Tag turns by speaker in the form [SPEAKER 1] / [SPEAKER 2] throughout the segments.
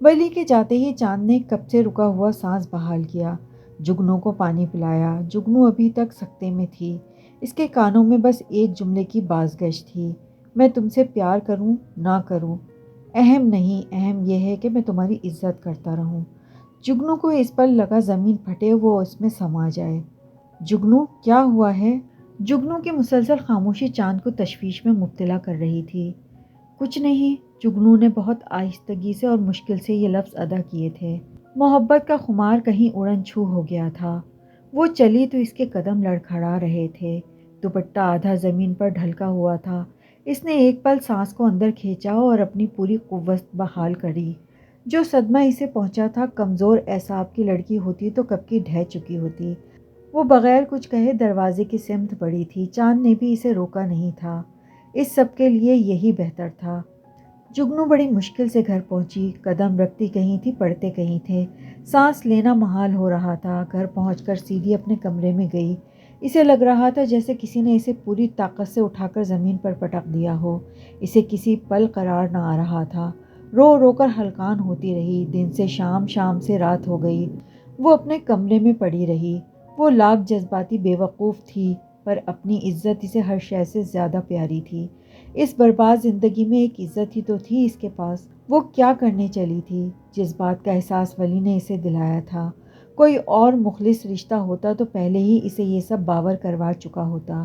[SPEAKER 1] ولی کے جاتے ہی چاند نے کب سے رکا ہوا سانس بحال کیا، جگنو کو پانی پلایا۔ جگنو ابھی تک سکتے میں تھی، اس کے کانوں میں بس ایک جملے کی بازگشت تھی، میں تم سے پیار کروں نہ کروں اہم نہیں، اہم یہ ہے کہ میں تمہاری عزت کرتا رہوں۔ جگنو کو اس پر لگا زمین پھٹے وہ اس میں سما جائے۔ جگنو کیا ہوا ہے؟ جگنو کی مسلسل خاموشی چاند کو تشویش میں مبتلا کر رہی تھی۔ کچھ نہیں، جگنو نے بہت آہستگی سے اور مشکل سے یہ لفظ ادا کیے تھے۔ محبت کا خمار کہیں اڑن چھو ہو گیا تھا۔ وہ چلی تو اس کے قدم لڑکھڑا رہے تھے، دوپٹہ آدھا زمین پر ڈھلکا ہوا تھا۔ اس نے ایک پل سانس کو اندر کھینچا اور اپنی پوری قوت بحال کری۔ جو صدمہ اسے پہنچا تھا، کمزور اعصاب کی لڑکی ہوتی تو کب کی ڈھہ چکی ہوتی۔ وہ بغیر کچھ کہے دروازے کی سمت بڑھی تھی، چاند نے بھی اسے روکا نہیں تھا، اس سب کے لیے یہی بہتر تھا۔ جگنو بڑی مشکل سے گھر پہنچی، قدم رکھتی کہیں تھی پڑتے کہیں تھے، سانس لینا محال ہو رہا تھا۔ گھر پہنچ کر سیدھی اپنے کمرے میں گئی، اسے لگ رہا تھا جیسے کسی نے اسے پوری طاقت سے اٹھا کر زمین پر پٹک دیا ہو، اسے کسی پل قرار نہ آ رہا تھا، رو رو کر ہلکان ہوتی رہی، دن سے شام، شام سے رات ہو گئی، وہ اپنے کمرے میں پڑی رہی۔ وہ لاکھ جذباتی بیوقوف تھی، پر اپنی عزت اسے ہر شے سے زیادہ پیاری تھی۔ اس برباد زندگی میں ایک عزت ہی تو تھی اس کے پاس۔ وہ کیا کرنے چلی تھی؟ جس بات کا احساس ولی نے اسے دلایا تھا، کوئی اور مخلص رشتہ ہوتا تو پہلے ہی اسے یہ سب باور کروا چکا ہوتا۔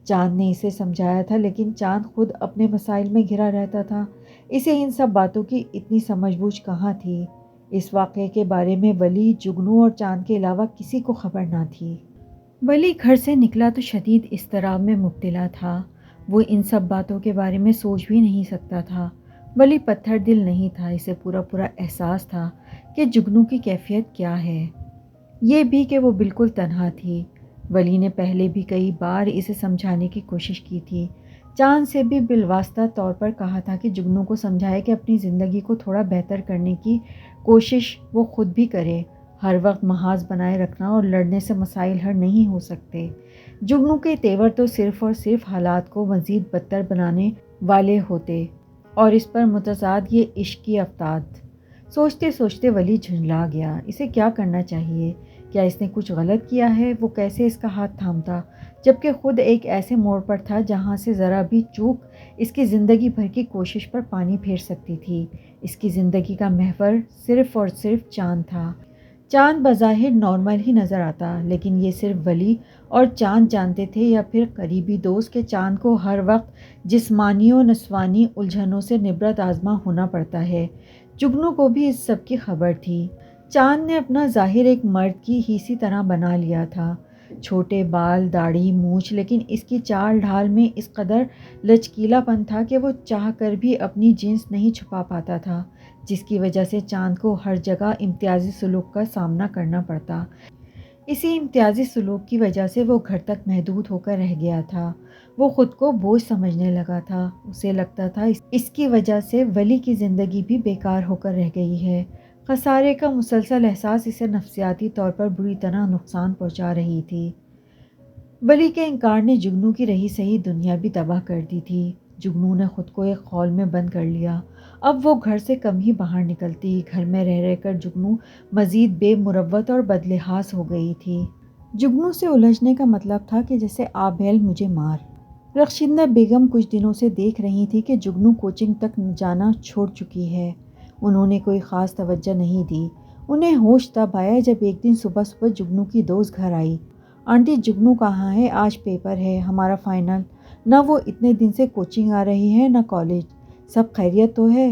[SPEAKER 1] چاند نے اسے سمجھایا تھا، لیکن چاند خود اپنے مسائل میں گھرا رہتا تھا، اسے ان سب باتوں کی اتنی سمجھ بوجھ کہاں تھی۔ اس واقعے کے بارے میں ولی، جگنو اور چاند کے علاوہ کسی کو خبر نہ تھی۔ ولی گھر سے نکلا تو شدید اضطراب میں مبتلا تھا، وہ ان سب باتوں کے بارے میں سوچ بھی نہیں سکتا تھا۔ ولی پتھر دل نہیں تھا، اسے پورا پورا احساس تھا کہ جگنو کی کیفیت کیا ہے، یہ بھی کہ وہ بالکل تنہا تھی۔ ولی نے پہلے بھی کئی بار اسے سمجھانے کی کوشش کی تھی، چاند سے بھی بالواسطہ طور پر کہا تھا کہ جگنو کو سمجھائے کہ اپنی زندگی کو تھوڑا بہتر کرنے کی کوشش وہ خود بھی کرے۔ ہر وقت محاذ بنائے رکھنا اور لڑنے سے مسائل حل نہیں ہو سکتے۔ جگنو کے تیور تو صرف اور صرف حالات کو مزید بدتر بنانے والے ہوتے، اور اس پر متضاد یہ عشق کی افتاد۔ سوچتے سوچتے ولی جھنجلا گیا، اسے کیا کرنا چاہیے؟ کیا اس نے کچھ غلط کیا ہے؟ وہ کیسے اس کا ہاتھ تھامتا، جبکہ خود ایک ایسے موڑ پر تھا جہاں سے ذرا بھی چوک اس کی زندگی بھر کی کوشش پر پانی پھیر سکتی تھی۔ اس کی زندگی کا محور صرف اور صرف چاند تھا۔ چاند بظاہر نارمل ہی نظر آتا، لیکن یہ صرف ولی اور چاند جانتے تھے، یا پھر قریبی دوست، کہ چاند کو ہر وقت جسمانی و نسوانی الجھنوں سے نبرد آزما ہونا پڑتا ہے۔ جگنو کو بھی اس سب کی خبر تھی۔ چاند نے اپنا ظاہر ایک مرد کی ہی سی طرح بنا لیا تھا، چھوٹے بال، داڑھی، مونچھ، لیکن اس کی چال ڈھال میں اس قدر لچکیلا پن تھا کہ وہ چاہ کر بھی اپنی جنس نہیں چھپا پاتا تھا، جس کی وجہ سے چاند کو ہر جگہ امتیازی سلوک کا سامنا کرنا پڑتا۔ اسی امتیازی سلوک کی وجہ سے وہ گھر تک محدود ہو کر رہ گیا تھا۔ وہ خود کو بوجھ سمجھنے لگا تھا، اسے لگتا تھا اس کی وجہ سے ولی کی زندگی بھی بیکار ہو کر رہ گئی ہے۔ خسارے کا مسلسل احساس اسے نفسیاتی طور پر بری طرح نقصان پہنچا رہی تھی۔ ولی کے انکار نے جگنو کی رہی سہی دنیا بھی تباہ کر دی تھی۔ جگنو نے خود کو ایک خول میں بند کر لیا، اب وہ گھر سے کم ہی باہر نکلتی۔ گھر میں رہ رہ کر جگنو مزید بے مروت اور بدلحاظ ہو گئی تھی۔ جگنو سے الجھنے کا مطلب تھا کہ جیسے آ بھیل مجھے مار۔ رخشندہ بیگم کچھ دنوں سے دیکھ رہی تھی کہ جگنو کوچنگ تک جانا چھوڑ چکی ہے۔ انہوں نے کوئی خاص توجہ نہیں دی۔ انہیں ہوش تب آیا جب ایک دن صبح صبح جگنو کی دوست گھر آئی۔ آنٹی، جگنو کہاں ہے؟ آج پیپر ہے ہمارا فائنل، نہ وہ اتنے دن سے کوچنگ آ رہی ہے نہ کالج، سب خیریت تو ہے؟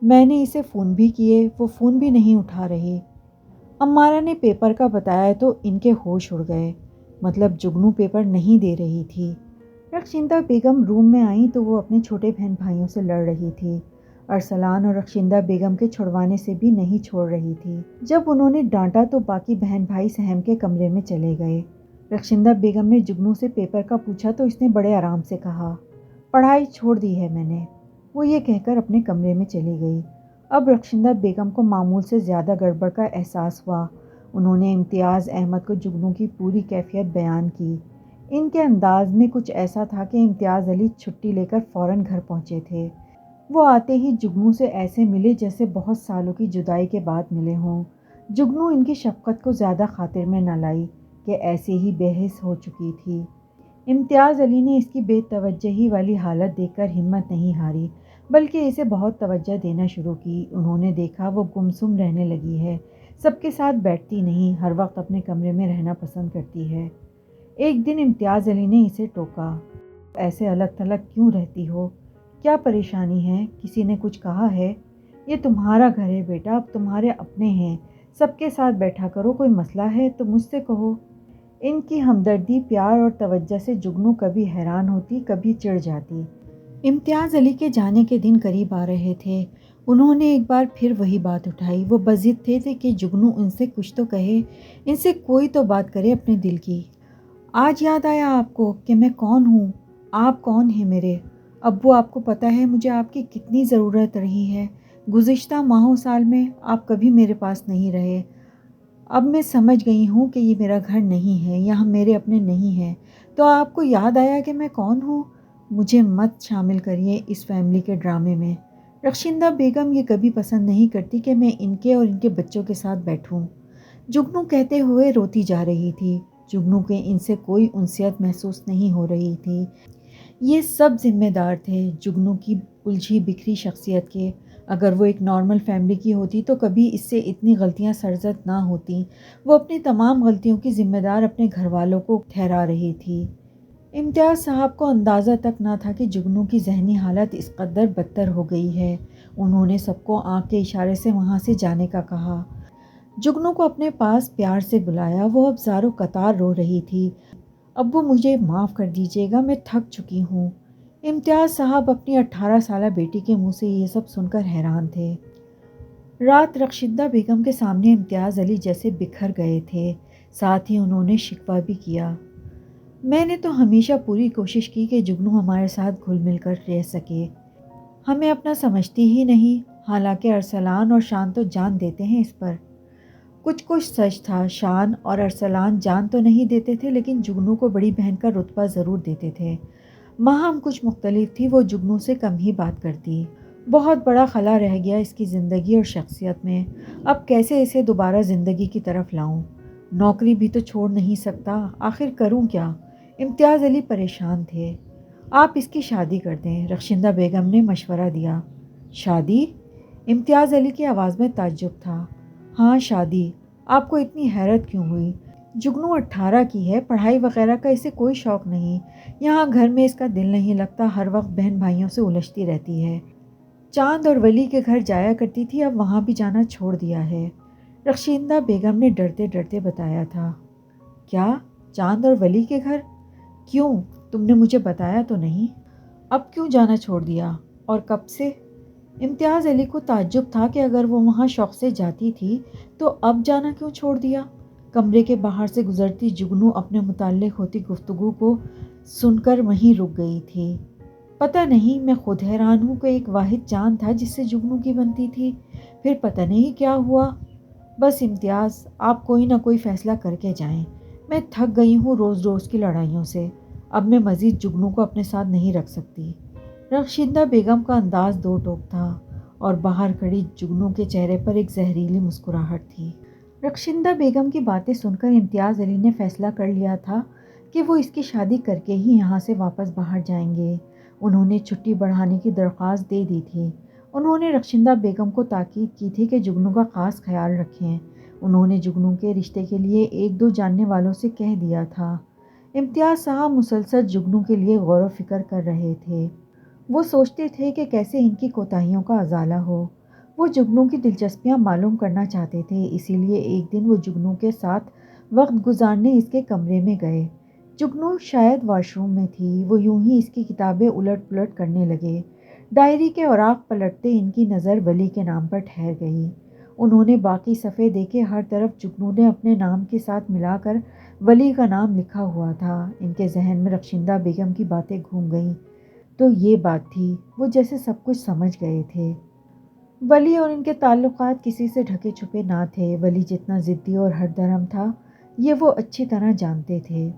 [SPEAKER 1] میں نے اسے فون بھی کیے، وہ فون بھی نہیں اٹھا رہی۔ امارا نے پیپر کا بتایا تو ان کے ہوش اڑ گئے، مطلب جگنو پیپر نہیں دے رہی تھی۔ رخشندہ بیگم روم میں آئیں تو وہ اپنے چھوٹے بہن بھائیوں سے لڑ رہی تھی۔ ارسلان اور رخشندہ بیگم کے چھڑوانے سے بھی نہیں چھوڑ رہی تھی۔ جب انہوں نے ڈانٹا تو باقی بہن بھائی سہم کے کمرے میں چلے گئے۔ رخشندہ بیگم نے جگنو سے پیپر کا پوچھا تو اس نے بڑے آرام سے کہا، پڑھائی چھوڑ دی ہے میں نے۔ وہ یہ کہہ کر اپنے کمرے میں چلی گئی۔ اب رخشندہ بیگم کو معمول سے زیادہ گڑبڑ کا احساس ہوا۔ انہوں نے امتیاز احمد کو جگنو کی پوری کیفیت بیان کی۔ ان کے انداز میں کچھ ایسا تھا کہ امتیاز علی چھٹی لے کر فوراً گھر پہنچے تھے۔ وہ آتے ہی جگنو سے ایسے ملے جیسے بہت سالوں کی جدائی کے بعد ملے ہوں۔ جگنو ان کی شفقت کو زیادہ خاطر میں نہ لائی کہ ایسے ہی بے حس ہو چکی تھی۔ امتیاز علی نے اس کی بے توجہی والی حالت دیکھ کر ہمت نہیں ہاری، بلکہ اسے بہت توجہ دینا شروع کی۔ انہوں نے دیکھا وہ گمسم رہنے لگی ہے، سب کے ساتھ بیٹھتی نہیں، ہر وقت اپنے کمرے میں رہنا پسند کرتی ہے۔ ایک دن امتیاز علی نے اسے ٹوکا، ایسے الگ تھلگ کیوں رہتی ہو؟ کیا پریشانی ہے؟ کسی نے کچھ کہا ہے؟ یہ تمہارا گھر ہے بیٹا، اب تمہارے اپنے ہیں، سب کے ساتھ بیٹھا کرو، کوئی مسئلہ ہے تو مجھ سے کہو۔ ان کی ہمدردی، پیار اور توجہ سے جگنو کبھی حیران ہوتی، کبھی چڑ جاتی۔ امتیاز علی کے جانے کے دن قریب آ رہے تھے۔ انہوں نے ایک بار پھر وہی بات اٹھائی۔ وہ بضد تھے کہ جگنو ان سے کچھ تو کہے، ان سے کوئی تو بات کرے اپنے دل کی۔ آج یاد آیا آپ کو کہ میں کون ہوں؟ آپ کون ہیں میرے؟ ابو، آپ کو پتہ ہے مجھے آپ کی کتنی ضرورت رہی ہے۔ گزشتہ ماہوں سال میں آپ کبھی میرے پاس نہیں رہے۔ اب میں سمجھ گئی ہوں کہ یہ میرا گھر نہیں ہے، یہاں میرے اپنے نہیں ہیں، تو آپ کو یاد آیا کہ میں کون ہوں۔ مجھے مت شامل کریے اس فیملی کے ڈرامے میں۔ رخشندہ بیگم یہ کبھی پسند نہیں کرتی کہ میں ان کے اور ان کے بچوں کے ساتھ بیٹھوں۔ جگنو کہتے ہوئے روتی جا رہی تھی۔ جگنو کے ان سے کوئی انسیت محسوس نہیں ہو رہی تھی۔ یہ سب ذمہ دار تھے جگنو کی الجھی بکھری شخصیت کے۔ اگر وہ ایک نارمل فیملی کی ہوتی تو کبھی اس سے اتنی غلطیاں سرزد نہ ہوتیں۔ وہ اپنی تمام غلطیوں کی ذمہ دار اپنے گھر والوں کو ٹھہرا رہی تھی۔ امتیاز صاحب کو اندازہ تک نہ تھا کہ جگنو کی ذہنی حالت اس قدر بدتر ہو گئی ہے۔ انہوں نے سب کو آنکھ کے اشارے سے وہاں سے جانے کا کہا۔ جگنو کو اپنے پاس پیار سے بلایا۔ وہ اب زار و قطار رو رہی تھی۔ ابو، مجھے معاف کر دیجیے گا، میں تھک چکی ہوں۔ امتیاز صاحب اپنی 18 سالہ بیٹی کے منہ سے یہ سب سن کر حیران تھے۔ رات رخشدہ بیگم کے سامنے امتیاز علی جیسے بکھر گئے تھے، ساتھ ہی انہوں نے شکوہ بھی کیا۔ میں نے تو ہمیشہ پوری کوشش کی کہ جگنو ہمارے ساتھ گھل مل کر رہ سکے، ہمیں اپنا سمجھتی ہی نہیں، حالانکہ ارسلان اور شان تو جان دیتے ہیں اس پر۔ کچھ سچ تھا، شان اور ارسلان جان تو نہیں دیتے تھے، لیکن جگنو کو بڑی بہن کا رتبہ ضرور دیتے تھے۔ ماہم کچھ مختلف تھی، وہ جگنو سے کم ہی بات کرتی۔ بہت بڑا خلا رہ گیا اس کی زندگی اور شخصیت میں۔ اب کیسے اسے دوبارہ زندگی کی طرف لاؤں؟ نوکری بھی تو چھوڑ نہیں سکتا، آخر کروں کیا؟ امتیاز علی پریشان تھے۔ آپ اس کی شادی کر دیں، رخشندہ بیگم نے مشورہ دیا۔ شادی؟ امتیاز علی کی آواز میں تعجب تھا۔ ہاں شادی۔ آپ کو اتنی حیرت کیوں ہوئی؟ جگنو 18 کی ہے، پڑھائی وغیرہ کا اسے کوئی شوق نہیں، یہاں گھر میں اس کا دل نہیں لگتا، ہر وقت بہن بھائیوں سے الجھتی رہتی ہے۔ چاند اور ولی کے گھر جایا کرتی تھی، اب وہاں بھی جانا چھوڑ دیا ہے، رخشندہ بیگم نے ڈرتے ڈرتے بتایا تھا۔ کیا؟ چاند اور ولی کے گھر؟ کیوں؟ تم نے مجھے بتایا تو نہیں۔ اب کیوں جانا چھوڑ دیا؟ اور کب سے؟ امتیاز علی کو تعجب تھا کہ اگر وہ وہاں شوق سے جاتی تھی تو اب جانا کیوں چھوڑ دیا؟ کمرے کے باہر سے گزرتی جگنو اپنے متعلق ہوتی گفتگو کو سن کر وہیں رک گئی تھی۔ پتہ نہیں، میں خود حیران ہوں کہ ایک واحد چاند تھا جس سے جگنو کی بنتی تھی، پھر پتہ نہیں کیا ہوا۔ بس امتیاز، آپ کوئی نہ کوئی فیصلہ کر کے جائیں، میں تھک گئی ہوں روز روز کی لڑائیوں سے، اب میں مزید جگنو کو اپنے ساتھ نہیں رکھ سکتی۔ رخشندہ بیگم کا انداز دو ٹوک تھا اور باہر کھڑی جگنو کے چہرے پر ایک زہریلی مسکراہٹ تھی۔ رخشندہ بیگم کی باتیں سن کر امتیاز علی نے فیصلہ کر لیا تھا کہ وہ اس کی شادی کر کے ہی یہاں سے واپس باہر جائیں گے۔ انہوں نے چھٹی بڑھانے کی درخواست دے دی تھی۔ انہوں نے رخشندہ بیگم کو تاکید کی تھی کہ جگنو کا خاص خیال رکھیں۔ انہوں نے جگنو کے رشتے کے لیے 1-2 جاننے والوں سے کہہ دیا تھا۔ امتیاز صاحب مسلسل جگنو کے لیے غور و فکر کر رہے تھے۔ وہ سوچتے تھے کہ کیسے ان کی کوتاہیوں کا ازالہ ہو۔ وہ جگنو کی دلچسپیاں معلوم کرنا چاہتے تھے، اسی لیے ایک دن وہ جگنو کے ساتھ وقت گزارنے اس کے کمرے میں گئے۔ جگنو شاید واش روم میں تھی۔ وہ یوں ہی اس کی کتابیں الٹ پلٹ کرنے لگے۔ ڈائری کے اوراق پلٹتے ان کی نظر ولی کے نام پر ٹھہر گئی۔ انہوں نے باقی صفحے دیکھے، ہر طرف جگنو نے اپنے نام کے ساتھ ملا کر ولی کا نام لکھا ہوا تھا۔ ان کے ذہن میں رخشندہ بیگم کی باتیں گھوم گئیں۔ تو یہ بات تھی، وہ جیسے سب کچھ سمجھ گئے تھے۔ ولی اور ان کے تعلقات کسی سے ڈھکے چھپے نہ تھے۔ ولی جتنا ضدی اور ہٹ درم تھا، یہ وہ اچھی طرح جانتے تھے۔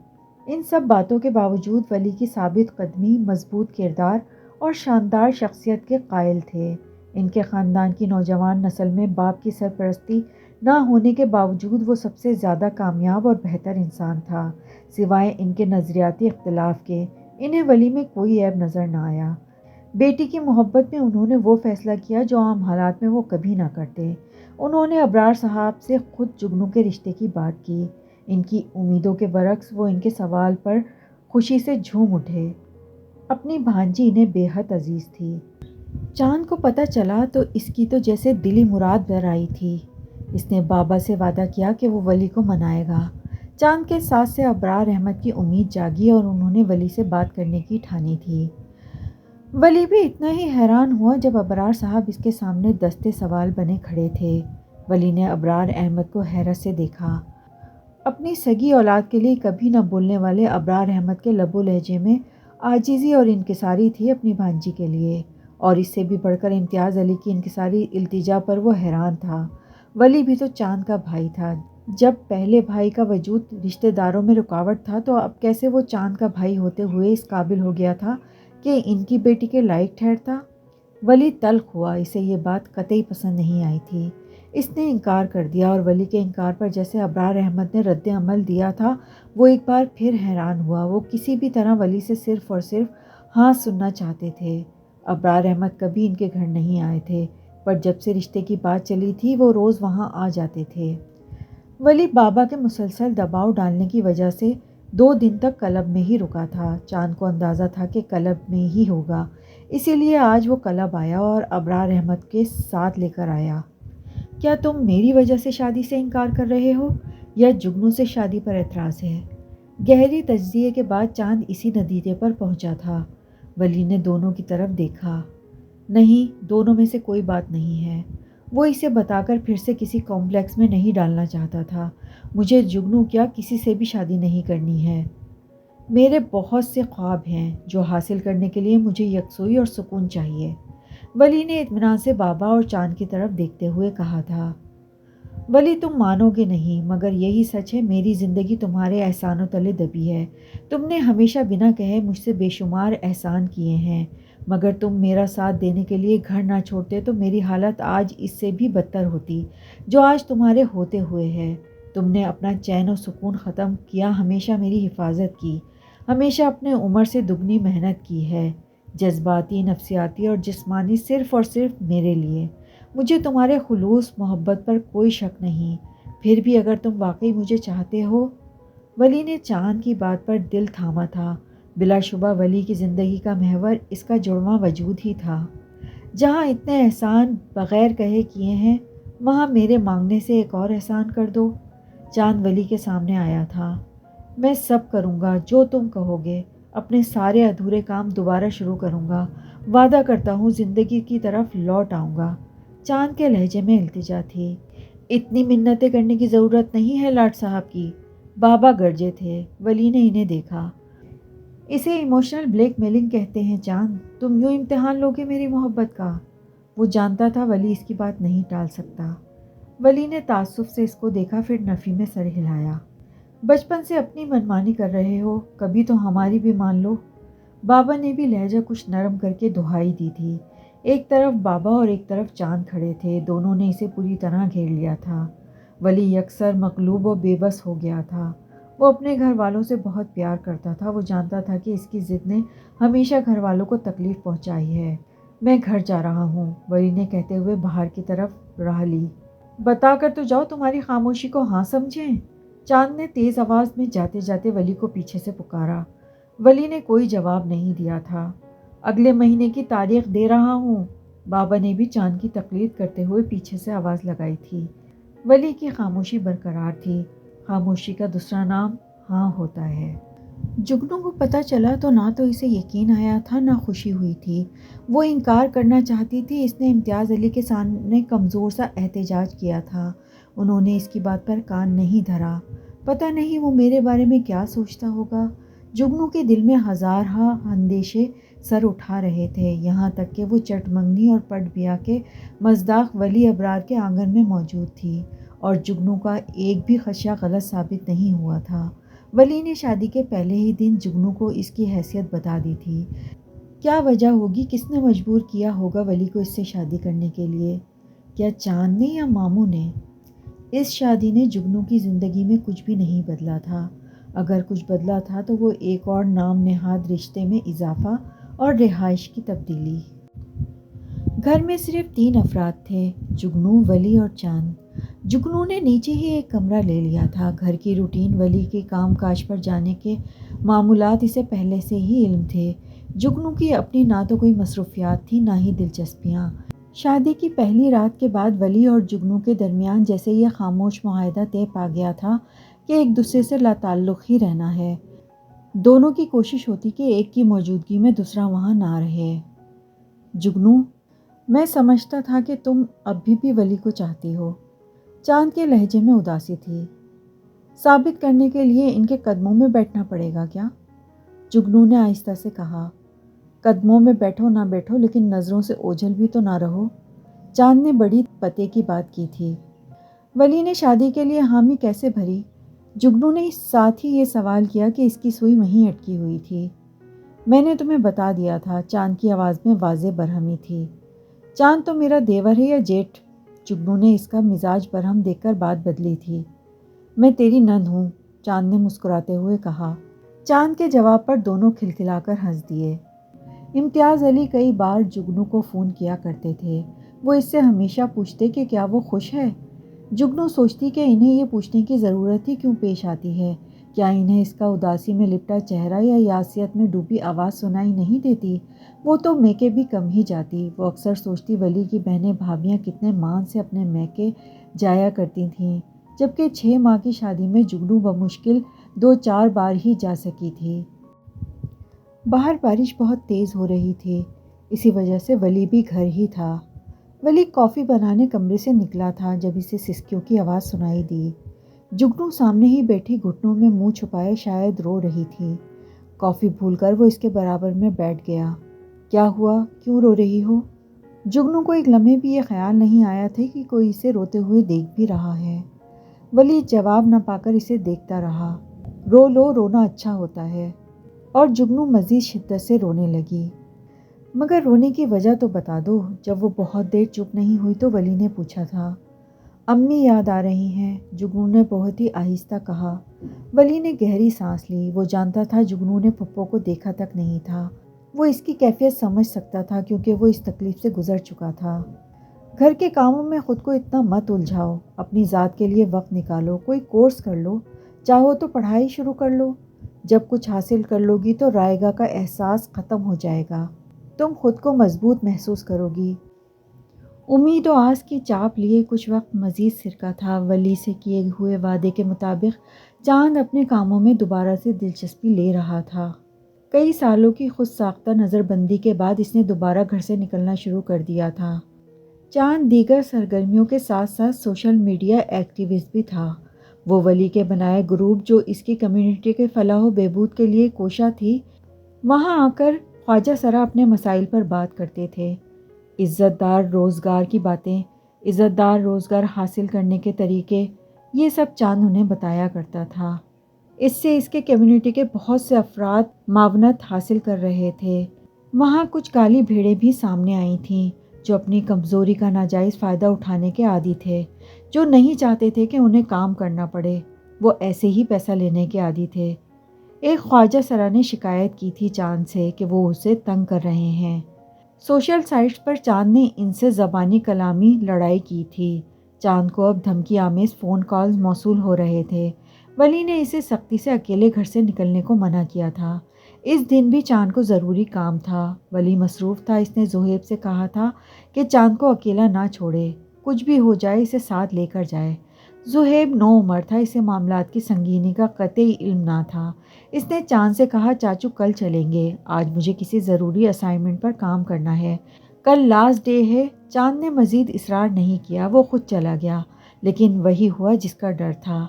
[SPEAKER 1] ان سب باتوں کے باوجود ولی کی ثابت قدمی، مضبوط کردار اور شاندار شخصیت کے قائل تھے۔ ان کے خاندان کی نوجوان نسل میں باپ کی سرپرستی نہ ہونے کے باوجود وہ سب سے زیادہ کامیاب اور بہتر انسان تھا۔ سوائے ان کے نظریاتی اختلاف کے انہیں ولی میں کوئی عیب نظر نہ آیا۔ بیٹی کی محبت میں انہوں نے وہ فیصلہ کیا جو عام حالات میں وہ کبھی نہ کرتے۔ انہوں نے ابرار صاحب سے خود جگنو کے رشتے کی بات کی۔ ان کی امیدوں کے برعکس وہ ان کے سوال پر خوشی سے جھوم اٹھے۔ اپنی بھانجی انہیں بے حد عزیز تھی۔ چاند کو پتہ چلا تو اس کی تو جیسے دلی مراد بھر آئی تھی۔ اس نے بابا سے وعدہ کیا کہ وہ ولی کو منائے گا۔ چاند کے ساتھ سے ابرار احمد کی امید جاگی اور انہوں نے ولی سے بات کرنے کی ٹھانی تھی۔ ولی بھی اتنا ہی حیران ہوا جب ابرار صاحب اس کے سامنے دستے سوال بنے کھڑے تھے۔ ولی نے ابرار احمد کو حیرت سے دیکھا۔ اپنی سگی اولاد کے لیے کبھی نہ بولنے والے ابرار احمد کے لب و لہجے میں عاجزی اور انکساری تھی اپنی بھانجی کے لیے، اور اس سے بھی بڑھ کر امتیاز علی کی انکساری التجا پر وہ حیران تھا۔ ولی بھی تو چاند کا بھائی تھا۔ جب پہلے بھائی کا وجود رشتہ داروں میں رکاوٹ تھا تو اب کیسے وہ چاند کا بھائی ہوتے ہوئے اس قابل ہو گیا تھا کہ ان کی بیٹی کے لائق ٹھہرتا؟ ولی تلخ ہوا، اسے یہ بات قطعی پسند نہیں آئی تھی۔ اس نے انکار کر دیا، اور ولی کے انکار پر جیسے ابرار احمد نے رد عمل دیا تھا وہ ایک بار پھر حیران ہوا۔ وہ کسی بھی طرح ولی سے صرف اور صرف ہاں سننا چاہتے تھے۔ ابرار احمد کبھی ان کے گھر نہیں آئے تھے، پر جب سے رشتے کی بات چلی تھی وہ روز وہاں آ جاتے تھے۔ ولی بابا کے مسلسل دباؤ ڈالنے کی وجہ سے 2 دن تک کلب میں ہی رکا تھا۔ چاند کو اندازہ تھا کہ کلب میں ہی ہوگا، اسی لیے آج وہ کلب آیا اور ابرار احمد کے ساتھ لے کر آیا۔ کیا تم میری وجہ سے شادی سے انکار کر رہے ہو یا جگنو سے شادی پر اعتراض ہے؟ گہری تجزیے کے بعد چاند اسی نتیجے پر پہنچا تھا۔ ولی نے دونوں کی طرف دیکھا۔ نہیں، دونوں میں سے کوئی بات نہیں ہے۔ وہ اسے بتا کر پھر سے کسی کمپلیکس میں نہیں ڈالنا چاہتا تھا۔ مجھے جگنو کیا کسی سے بھی شادی نہیں کرنی ہے۔ میرے بہت سے خواب ہیں جو حاصل کرنے کے لیے مجھے یکسوئی اور سکون چاہیے، ولی نے اطمینان سے بابا اور چاند کی طرف دیکھتے ہوئے کہا تھا۔ ولی تم مانو گے نہیں، مگر یہی سچ ہے، میری زندگی تمہارے احسانوں تلے دبی ہے۔ تم نے ہمیشہ بنا کہے مجھ سے بے شمار احسان کیے ہیں، مگر تم میرا ساتھ دینے کے لیے گھر نہ چھوڑتے تو میری حالت آج اس سے بھی بدتر ہوتی جو آج تمہارے ہوتے ہوئے ہے۔ تم نے اپنا چین و سکون ختم کیا، ہمیشہ میری حفاظت کی، ہمیشہ اپنے عمر سے دگنی محنت کی ہے، جذباتی، نفسیاتی اور جسمانی، صرف اور صرف میرے لیے۔ مجھے تمہارے خلوص محبت پر کوئی شک نہیں، پھر بھی اگر تم واقعی مجھے چاہتے ہو۔ ولی نے چاند کی بات پر دل تھاما تھا۔ بلا شبہ ولی کی زندگی کا محور اس کا جڑواں وجود ہی تھا۔ جہاں اتنے احسان بغیر کہے کیے ہیں، وہاں میرے مانگنے سے ایک اور احسان کر دو۔ چاند ولی کے سامنے آیا تھا۔ میں سب کروں گا جو تم کہو گے، اپنے سارے ادھورے کام دوبارہ شروع کروں گا، وعدہ کرتا ہوں زندگی کی طرف لوٹ آؤں گا۔ چاند کے لہجے میں التجا تھی۔ اتنی منتیں کرنے کی ضرورت نہیں ہے لاٹ صاحب کی، بابا گرجے تھے۔ ولی نے انہیں دیکھا۔ اسے ایموشنل بلیک میلنگ کہتے ہیں چاند، تم یوں امتحان لوگے میری محبت کا۔ وہ جانتا تھا ولی اس کی بات نہیں ٹال سکتا۔ ولی نے تعصب سے اس کو دیکھا، پھر نفی میں سر ہلایا۔ بچپن سے اپنی منمانی کر رہے ہو، کبھی تو ہماری بھی مان لو۔ بابا نے بھی لہجہ کچھ نرم کر کے دہائی دی تھی۔ ایک طرف بابا اور ایک طرف چاند کھڑے تھے، دونوں نے اسے پوری طرح گھیر لیا تھا۔ ولی یکسر مغلوب و بے بس ہو گیا تھا۔ وہ اپنے گھر والوں سے بہت پیار کرتا تھا۔ وہ جانتا تھا کہ اس کی ضد نے ہمیشہ گھر والوں کو تکلیف پہنچائی ہے۔ میں گھر جا رہا ہوں، ولی نے کہتے ہوئے باہر کی طرف راہ لی۔ بتا کر تو جاؤ تمہاری خاموشی کو ہاں سمجھیں؟ چاند نے تیز آواز میں جاتے جاتے ولی کو پیچھے سے پکارا۔ ولی نے کوئی جواب نہیں دیا تھا۔ اگلے مہینے کی تاریخ دے رہا ہوں، بابا نے بھی چاند کی تقلید کرتے ہوئے پیچھے سے آواز لگائی تھی۔ ولی کی خاموشی برقرار تھی۔ خاموشی کا دوسرا نام ہاں ہوتا ہے۔ جگنو کو پتہ چلا تو نہ تو اسے یقین آیا تھا نہ خوشی ہوئی تھی۔ وہ انکار کرنا چاہتی تھی۔ اس نے امتیاز علی کے سامنے کمزور سا احتجاج کیا تھا۔ انہوں نے اس کی بات پر کان نہیں دھرا۔ پتہ نہیں وہ میرے بارے میں کیا سوچتا ہوگا۔ جگنو کے دل میں ہزارہا اندیشے سر اٹھا رہے تھے، یہاں تک کہ وہ چٹ منگنی اور پٹ بیا کے مصداق ولی ابرار کے آنگن میں موجود تھی، اور جگنو کا ایک بھی خدشہ غلط ثابت نہیں ہوا تھا۔ ولی نے شادی کے پہلے ہی دن جگنو کو اس کی حیثیت بتا دی تھی۔ کیا وجہ ہوگی؟ کس نے مجبور کیا ہوگا ولی کو اس سے شادی کرنے کے لیے؟ کیا چاند نے یا ماموں نے؟ اس شادی نے جگنو کی زندگی میں کچھ بھی نہیں بدلا تھا۔ اگر کچھ بدلا تھا تو وہ ایک اور نام نہاد رشتے میں اضافہ اور رہائش کی تبدیلی۔ گھر میں صرف 3 افراد تھے، جگنو، ولی اور چاند۔ جگنو نے نیچے ہی ایک کمرہ لے لیا تھا۔ گھر کی روٹین، ولی کے کام کاج پر جانے کے معمولات اسے پہلے سے ہی علم تھے۔ جگنو کی اپنی نہ تو کوئی مصروفیات تھی نہ ہی دلچسپیاں۔ شادی کی پہلی رات کے بعد ولی اور جگنو کے درمیان جیسے یہ خاموش معاہدہ طے پا گیا تھا کہ ایک دوسرے سے لا تعلق ہی رہنا ہے۔ دونوں کی کوشش ہوتی کہ ایک کی موجودگی میں دوسرا وہاں نہ رہے۔ جگنو، میں سمجھتا تھا کہ تم ابھی بھی ولی کو چاہتی ہو۔ چاند کے لہجے میں اداسی تھی۔ ثابت کرنے کے لیے ان کے قدموں میں بیٹھنا پڑے گا کیا؟ جگنو نے آہستہ سے کہا۔ قدموں میں بیٹھو نہ بیٹھو لیکن نظروں سے اوجھل بھی تو نہ رہو۔ چاند نے بڑی پتے کی بات کی تھی۔ ولی نے شادی کے لیے حامی کیسے بھری؟ جگنو نے ساتھ ہی یہ سوال کیا کہ اس کی سوئی وہیں اٹکی ہوئی تھی۔ میں نے تمہیں بتا دیا تھا، چاند کی آواز میں واضح برہمی تھی۔ چاند تو میرا دیور ہے یا جیٹھ؟ جگنو نے اس کا مزاج برہم دیکھ کر بات بدلی تھی۔ میں تیری نند ہوں، چاند نے مسکراتے ہوئے کہا۔ چاند کے جواب پر دونوں کھلکھلا کر ہنس دیے۔ امتیاز علی کئی بار جگنو کو فون کیا کرتے تھے۔ وہ اس سے ہمیشہ پوچھتے کہ کیا وہ خوش ہے۔ جگنو سوچتی کہ انہیں یہ پوچھنے کی ضرورت ہی کیوں پیش آتی ہے؟ کیا انہیں اس کا اداسی میں لپٹا چہرہ یا یاسیت میں ڈوبی آواز سنائی نہیں دیتی؟ وہ تو میکے بھی کم ہی جاتی۔ وہ اکثر سوچتی ولی کی بہنیں بھابیاں کتنے مان سے اپنے میکے جایا کرتی تھیں، جبکہ 6 ماہ کی شادی میں جگنو بمشکل 2-4 بار ہی جا سکی تھی۔ باہر بارش بہت تیز ہو رہی تھی، اسی وجہ سے ولی بھی گھر ہی تھا۔ ولی کافی بنانے کمرے سے نکلا تھا جب اسے سسکیوں کی آواز سنائی دی۔ جگنو سامنے ہی بیٹھی گھٹنوں میں منہ چھپائے شاید رو رہی تھی۔ کافی بھول کر وہ اس کے برابر میں بیٹھ گیا۔ کیا ہوا؟ کیوں رو رہی ہو؟ جگنو کو ایک لمحے بھی یہ خیال نہیں آیا تھا کہ کوئی اسے روتے ہوئے دیکھ بھی رہا ہے۔ ولی جواب نہ پا کر اسے دیکھتا رہا۔ رو لو، رونا اچھا ہوتا ہے۔ اور جگنو مزید شدت سے رونے لگی۔ مگر رونے کی وجہ تو بتا دو۔ جب وہ بہت دیر چپ نہیں ہوئی تو ولی نے پوچھا تھا۔ امی یاد آ رہی ہیں، جگنو نے بہت ہی آہستہ کہا۔ ولی نے گہری سانس لی۔ وہ جانتا تھا جگنو نے پھپھو کو دیکھا تک نہیں تھا۔ وہ اس کی کیفیت سمجھ سکتا تھا کیونکہ وہ اس تکلیف سے گزر چکا تھا۔ گھر کے کاموں میں خود کو اتنا مت الجھاؤ، اپنی ذات کے لیے وقت نکالو، کوئی کورس کر لو، چاہو تو پڑھائی شروع کر لو۔ جب کچھ حاصل کر لو گی تو رائگاں کا احساس ختم ہو جائے گا، تم خود کو مضبوط محسوس کرو گی۔ امید و آس کی چاپ لیے کچھ وقت مزید سرکا تھا۔ ولی سے کیے ہوئے وعدے کے مطابق چاند اپنے کاموں میں دوبارہ سے دلچسپی لے رہا تھا۔ کئی سالوں کی خود ساختہ نظر بندی کے بعد اس نے دوبارہ گھر سے نکلنا شروع کر دیا تھا۔ چاند دیگر سرگرمیوں کے ساتھ ساتھ سوشل میڈیا ایکٹیوسٹ بھی تھا۔ وہ ولی کے بنائے گروپ جو اس کی کمیونٹی کے فلاح و بہبود کے لیے کوشاں تھی، وہاں آ کر خواجہ سرا اپنے مسائل پر بات کرتے تھے۔ عزت دار روزگار کی باتیں، عزت دار روزگار حاصل کرنے کے طریقے، یہ سب چاند انہیں بتایا کرتا تھا۔ اس سے اس کے کمیونٹی کے بہت سے افراد معاونت حاصل کر رہے تھے۔ وہاں کچھ کالی بھیڑیں بھی سامنے آئی تھیں جو اپنی کمزوری کا ناجائز فائدہ اٹھانے کے عادی تھے، جو نہیں چاہتے تھے کہ انہیں کام کرنا پڑے، وہ ایسے ہی پیسہ لینے کے عادی تھے۔ ایک خواجہ سرا نے شکایت کی تھی چاند سے کہ وہ اسے تنگ کر رہے ہیں۔ سوشل سائٹس پر چاند نے ان سے زبانی کلامی لڑائی کی تھی۔ چاند کو اب دھمکی آمیز فون کالز موصول ہو رہے تھے۔ ولی نے اسے سختی سے اکیلے گھر سے نکلنے کو منع کیا تھا۔ اس دن بھی چاند کو ضروری کام تھا۔ ولی مصروف تھا۔ اس نے زہیب سے کہا تھا کہ چاند کو اکیلا نہ چھوڑے، کچھ بھی ہو جائے اسے ساتھ لے کر جائے۔ زہیب نو عمر تھا، اسے معاملات کی سنگینی کا قطعی علم نہ تھا۔ اس نے چاند سے کہا چاچو کل چلیں گے، آج مجھے کسی ضروری اسائنمنٹ پر کام کرنا ہے، کل لاسٹ ڈے ہے۔ چاند نے مزید اصرار نہیں کیا، وہ خود چلا گیا۔ لیکن وہی ہوا جس کا ڈر تھا۔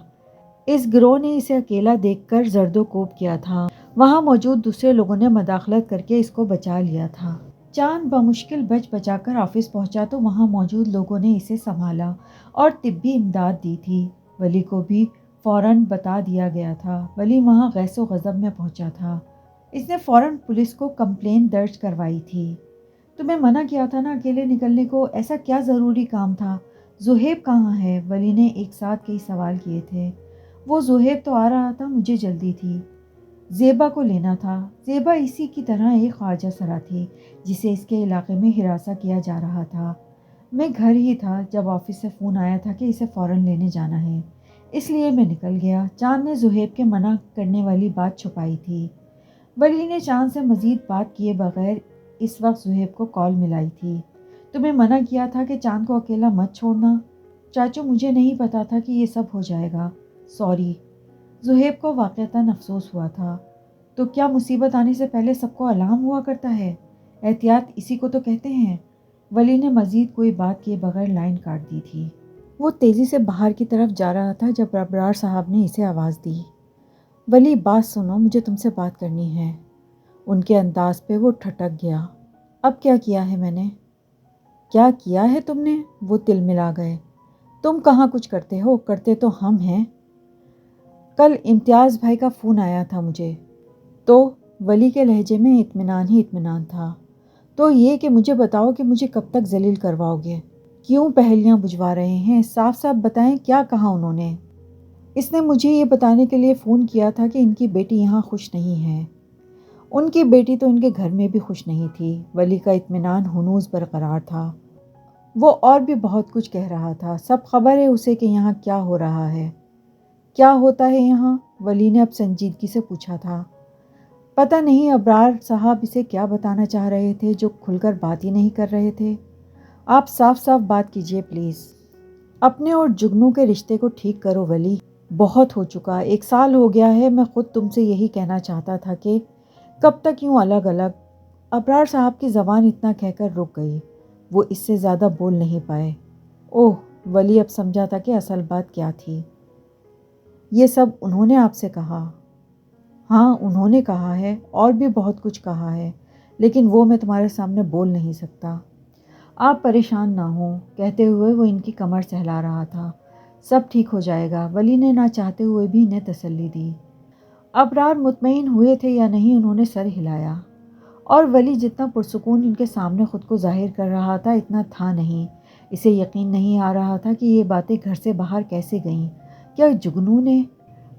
[SPEAKER 1] اس گروہ نے اسے اکیلا دیکھ کر زرد و کوب کیا تھا۔ وہاں موجود دوسرے لوگوں نے مداخلت کر کے اس کو بچا لیا تھا۔ چاند بمشکل بچ بچا کر آفس پہنچا تو وہاں موجود لوگوں نے اسے سنبھالا اور طبی امداد دی تھی۔ ولی کو بھی فوراً بتا دیا گیا تھا۔ ولی وہاں غیظ و غضب میں پہنچا تھا۔ اس نے فوراً پولیس کو کمپلین درج کروائی تھی۔ تمہیں منع کیا تھا نا اکیلے نکلنے کو، ایسا کیا ضروری کام تھا؟ زہیب کہاں ہے؟ ولی نے ایک ساتھ کئی سوال کیے تھے۔ وہ زہیب تو آ رہا تھا، مجھے جلدی تھی، زیبا کو لینا تھا۔ زیبا اسی کی طرح ایک خواجہ سرا تھی جسے اس کے علاقے میں ہراساں کیا جا رہا تھا۔ میں گھر ہی تھا جب آفس سے فون آیا تھا کہ اسے فوراً لینے جانا ہے، اس لیے میں نکل گیا۔ چاند نے زہیب کے منع کرنے والی بات چھپائی تھی۔ ولی نے چاند سے مزید بات کیے بغیر اس وقت زہیب کو کال ملائی تھی۔ تمہیں منع کیا تھا کہ چاند کو اکیلا مت چھوڑنا۔ چاچو مجھے نہیں پتا تھا کہ یہ سب ہو جائے گا، سوری۔ زہیب کو واقعتاً افسوس ہوا تھا۔ تو کیا مصیبت آنے سے پہلے سب کو الارم ہوا کرتا ہے؟ احتیاط اسی کو تو کہتے ہیں۔ ولی نے مزید کوئی بات کیے بغیر لائن کاٹ دی تھی۔ وہ تیزی سے باہر کی طرف جا رہا تھا جب ابرار صاحب نے اسے آواز دی۔ ولی بات سنو، مجھے تم سے بات کرنی ہے۔ ان کے انداز پہ وہ ٹھٹک گیا۔ اب کیا کیا ہے میں نے؟ کیا کیا ہے تم نے؟ وہ تل ملا گئے۔ تم کہاں کچھ کرتے ہو، کرتے تو ہم ہیں۔ کل امتیاز بھائی کا فون آیا تھا مجھے تو ولی کے لہجے میں اطمینان ہی اطمینان تھا۔ تو یہ کہ مجھے بتاؤ کہ مجھے کب تک ذلیل کرواؤ گے؟ کیوں پہلیاں بجھوا رہے ہیں؟ صاف صاف بتائیں کیا کہا انہوں نے؟ اس نے مجھے یہ بتانے کے لیے فون کیا تھا کہ ان کی بیٹی یہاں خوش نہیں ہے۔ ان کی بیٹی تو ان کے گھر میں بھی خوش نہیں تھی۔ ولی کا اطمینان ہنوز برقرار تھا۔ وہ اور بھی بہت کچھ کہہ رہا تھا۔ سب خبر ہے اسے کہ یہاں کیا ہو رہا ہے۔ کیا ہوتا ہے یہاں؟ ولی نے اب سنجیدگی سے پوچھا تھا۔ پتہ نہیں ابرار صاحب اسے کیا بتانا چاہ رہے تھے جو کھل کر بات ہی نہیں کر رہے تھے۔ آپ صاف صاف بات کیجئے پلیز۔ اپنے اور جگنو کے رشتے کو ٹھیک کرو ولی، بہت ہو چکا، 1 سال ہو گیا ہے۔ میں خود تم سے یہی کہنا چاہتا تھا کہ کب تک یوں الگ الگ۔ ابرار صاحب کی زبان اتنا کہہ کر رک گئی، وہ اس سے زیادہ بول نہیں پائے۔ اوہ، ولی اب سمجھا تھا کہ اصل بات کیا تھی۔ یہ سب انہوں نے آپ سے کہا؟ ہاں انہوں نے کہا ہے، اور بھی بہت کچھ کہا ہے، لیکن وہ میں تمہارے سامنے بول نہیں سکتا۔ آپ پریشان نہ ہوں، کہتے ہوئے وہ ان کی کمر سہلا رہا تھا۔ سب ٹھیک ہو جائے گا۔ ولی نے نہ چاہتے ہوئے بھی انہیں تسلی دی۔ ابرار مطمئن ہوئے تھے یا نہیں، انہوں نے سر ہلایا۔ اور ولی جتنا پرسکون ان کے سامنے خود کو ظاہر کر رہا تھا اتنا تھا نہیں۔ اسے یقین نہیں آ رہا تھا کہ یہ باتیں گھر سے باہر کیسے گئیں۔ کیا جگنو نے؟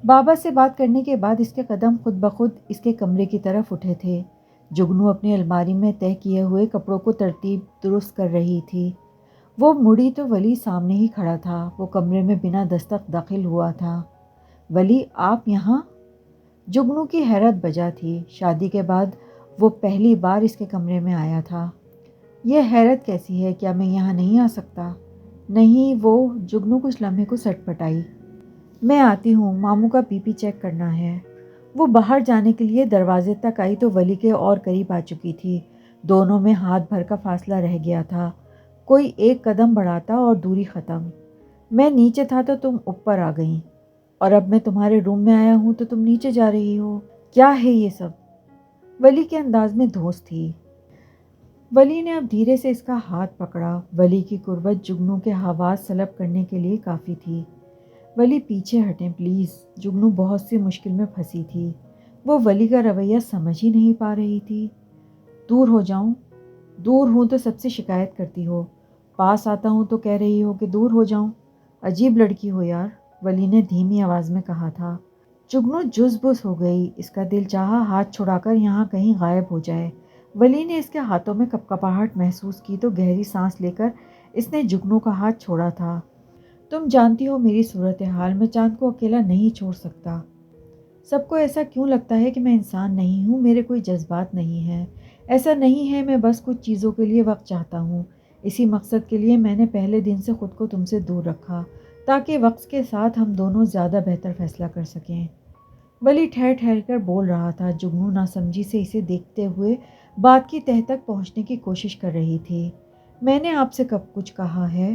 [SPEAKER 1] بابا سے بات کرنے کے بعد اس کے قدم خود بخود اس کے کمرے کی طرف اٹھے تھے۔ جگنو اپنی الماری میں تہہ کیے ہوئے کپڑوں کو ترتیب درست کر رہی تھی۔ وہ مڑی تو ولی سامنے ہی کھڑا تھا۔ وہ کمرے میں بنا دستک داخل ہوا تھا۔ ولی آپ یہاں؟ جگنو کی حیرت بجا تھی۔ شادی کے بعد وہ پہلی بار اس کے کمرے میں آیا تھا۔ یہ حیرت کیسی ہے؟ کیا میں یہاں نہیں آ سکتا؟ نہیں، وہ جگنو کچھ لمحے کو سٹ پٹائی۔ میں آتی ہوں، ماموں کا بی پی چیک کرنا ہے۔ وہ باہر جانے کے لیے دروازے تک آئی تو ولی کے اور قریب آ چکی تھی۔ دونوں میں ہاتھ بھر کا فاصلہ رہ گیا تھا۔ کوئی ایک قدم بڑھاتا اور دوری ختم۔ میں نیچے تھا تو تم اوپر آ گئیں، اور اب میں تمہارے روم میں آیا ہوں تو تم نیچے جا رہی ہو۔ کیا ہے یہ سب؟ ولی کے انداز میں دھوس تھی۔ ولی نے اب دھیرے سے اس کا ہاتھ پکڑا۔ ولی کی قربت جگنو کے حواس سلب کرنے کے لیے کافی تھی۔ ولی پیچھے ہٹیں پلیز۔ جگنو بہت سی مشکل میں پھنسی تھی۔ وہ ولی کا رویہ سمجھ ہی نہیں پا رہی تھی۔ دور ہو جاؤں؟ دور ہوں تو سب سے شکایت کرتی ہو، پاس آتا ہوں تو کہہ رہی ہو کہ دور ہو جاؤں۔ عجیب لڑکی ہو یار، ولی نے دھیمی آواز میں کہا تھا۔ جگنو جز بز ہو گئی۔ اس کا دل چاہا ہاتھ چھڑا کر یہاں کہیں غائب ہو جائے۔ ولی نے اس کے ہاتھوں میں کپکپاہٹ محسوس کی تو گہری سانس لے کر اس نے جگنو کا ہاتھ چھوڑا تھا۔ تم جانتی ہو میری صورتحال، میں چاند کو اکیلا نہیں چھوڑ سکتا۔ سب کو ایسا کیوں لگتا ہے کہ میں انسان نہیں ہوں، میرے کوئی جذبات نہیں ہیں؟ ایسا نہیں ہے، میں بس کچھ چیزوں کے لیے وقت چاہتا ہوں۔ اسی مقصد کے لیے میں نے پہلے دن سے خود کو تم سے دور رکھا، تاکہ وقت کے ساتھ ہم دونوں زیادہ بہتر فیصلہ کر سکیں۔ ولی ٹھہر ٹھہر کر بول رہا تھا۔ جگنو ناسمجھی سے اسے دیکھتے ہوئے بات کی تہہ تک پہنچنے کی کوشش کر رہی تھی۔ میں نے آپ سے کب کچھ کہا ہے؟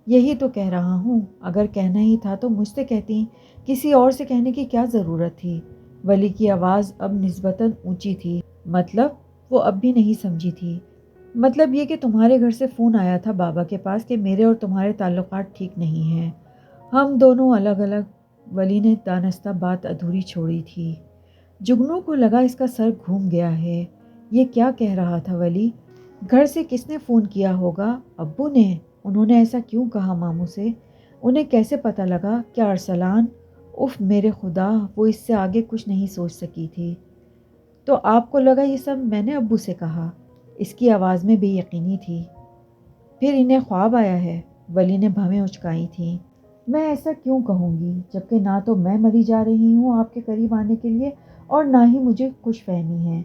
[SPEAKER 1] یہی تو کہہ رہا ہوں، اگر کہنا ہی تھا تو مجھ سے کہتی، کسی اور سے کہنے کی کیا ضرورت تھی؟ ولی کی آواز اب نسبتاً اونچی تھی۔ مطلب؟ وہ اب بھی نہیں سمجھی تھی۔ مطلب یہ کہ تمہارے گھر سے فون آیا تھا بابا کے پاس کہ میرے اور تمہارے تعلقات ٹھیک نہیں ہیں، ہم دونوں الگ الگ۔ ولی نے دانستہ بات ادھوری چھوڑی تھی۔ جگنو کو لگا اس کا سر گھوم گیا ہے۔ یہ کیا کہہ رہا تھا ولی؟ گھر سے کس نے فون کیا ہوگا؟ ابو نے؟ انہوں نے ایسا کیوں کہا ماموں سے؟ انہیں کیسے پتہ لگا؟ کیا ارسلان؟ اف میرے خدا، وہ اس سے آگے کچھ نہیں سوچ سکی تھی۔ تو آپ کو لگا یہ سب میں نے ابو سے کہا؟ اس کی آواز میں بے یقینی تھی۔ پھر انہیں خواب آیا ہے؟ ولی نے بھویں اچکائی تھیں۔ میں ایسا کیوں کہوں گی، جبکہ نہ تو میں مری جا رہی ہوں آپ کے قریب آنے کے لیے اور نہ ہی مجھے خوش فہمی ہے۔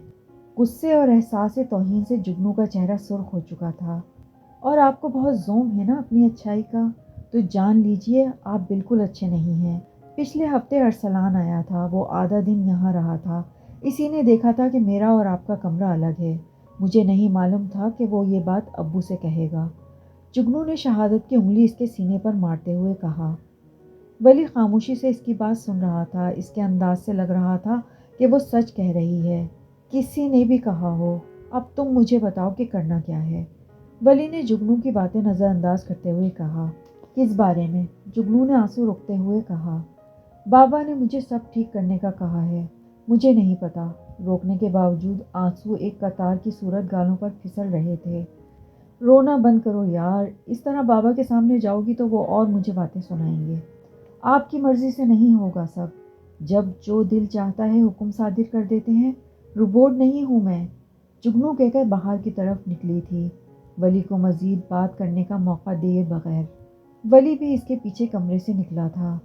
[SPEAKER 1] غصے اور احساس توہین سے جگنو کا چہرہ سرخ ہو چکا تھا۔ اور آپ کو بہت زوم ہے نا اپنی اچھائی کا، تو جان لیجئے آپ بالکل اچھے نہیں ہیں۔ پچھلے ہفتے ارسلان آیا تھا، وہ آدھا دن یہاں رہا تھا۔ اسی نے دیکھا تھا کہ میرا اور آپ کا کمرہ الگ ہے۔ مجھے نہیں معلوم تھا کہ وہ یہ بات ابو سے کہے گا۔ جگنو نے شہادت کی انگلی اس کے سینے پر مارتے ہوئے کہا۔ ولی خاموشی سے اس کی بات سن رہا تھا۔ اس کے انداز سے لگ رہا تھا کہ وہ سچ کہہ رہی ہے۔ کسی نے بھی کہا ہو، اب تم مجھے بتاؤ کہ کرنا کیا ہے؟ ولی نے جگنو کی باتیں نظر انداز کرتے ہوئے کہا۔ کس بارے میں؟ جگنو نے آنسو روکتے ہوئے کہا۔ بابا نے مجھے سب ٹھیک کرنے کا کہا ہے۔ مجھے نہیں پتا۔ روکنے کے باوجود آنسو ایک قطار کی صورت گالوں پر پھسل رہے تھے۔ رونا بند کرو یار، اس طرح بابا کے سامنے جاؤ گی تو وہ اور مجھے باتیں سنائیں گے۔ آپ کی مرضی سے نہیں ہوگا سب۔ جب جو دل چاہتا ہے حکم صادر کر دیتے ہیں، روبوٹ نہیں ہوں میں۔ جگنو کہہ کر باہر کی طرف نکلی تھی، ولی کو مزید بات کرنے کا موقع دیے بغیر۔ ولی بھی اس کے پیچھے کمرے سے نکلا تھا۔